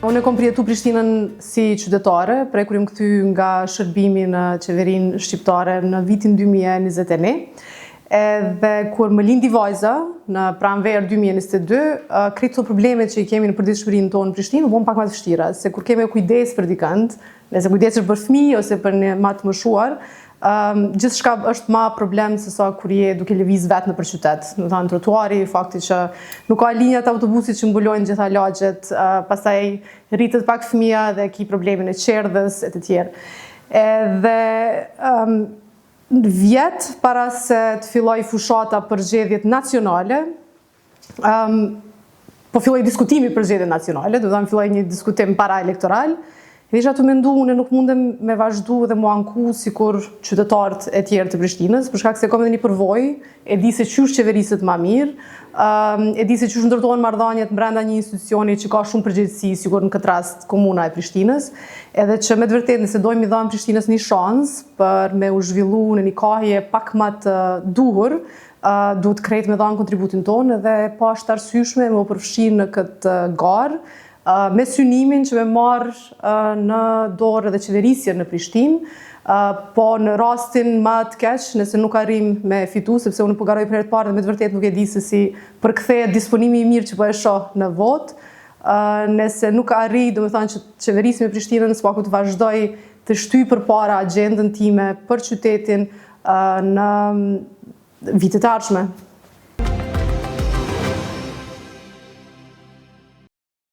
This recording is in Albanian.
Unë e kom përjetu Prishtinën si qytetare, prej kur jam kthy nga shërbimi në qeverinë shqiptare në vitin 2021. Edhe kur më lindi vajza në pranverë 2022, krejt këto problemet që i kemi në përditshmërinë tonë në Prishtinë u bën pak më të vështira, se kur kemi kujdes për dikënd, nëse kujdesesh për fëmijë ose për një më të moshuar, gjithçka është më problem se sa kur je duke lëviz vetë nëpër qytet. Do të thënë trotuari, fakti që nuk ka linjat autobusit që mbulojnë gjitha lagjet, pastaj rritet pak fëmia dhe ki problemin e qerdhës e të tjerë. Edhe vjet para se të filloj fushata për zgjedhjet nacionale, po filloi diskutimi për zgjedhjet nacionale, do të thënë filloi një diskutim para-elektoral. Dhe isha të mendu, unë nuk mundem me vazhdu dhe mu anku si kur qytetarët e tjerë të Prishtinës, për shkak se kom edhe një përvojë, e di se qysh qeveriset ma mirë, e di se qysh ndërtohen marrëdhëniet brenda një institucioni që ka shumë përgjegjësi, sikur në këtë rast komuna e Prishtinës, edhe që me të vërtetë nëse dojmë i dhënë Prishtinës një shansë për me u zhvillu në një kohje pak më të duhur, duhet krejt me dhënë kontributin tonë dhe pa është arsyeshme me u përfshi në këtë garë, me synimin që me marrë në dorë dhe qeverisjen në Prishtinë, po në rastin më të keq, nëse nuk arrim me fitu, sepse unë po garoj për herë të parë dhe me të vërtetë nuk e di se si përkthehet disponimi i mirë që po e shoh në votë, nëse nuk arri, do të thënë që qeverisja me Prishtinën s'paku të vazhdoj të shtyj përpara agjendën time për qytetin në vitet e ardhshme.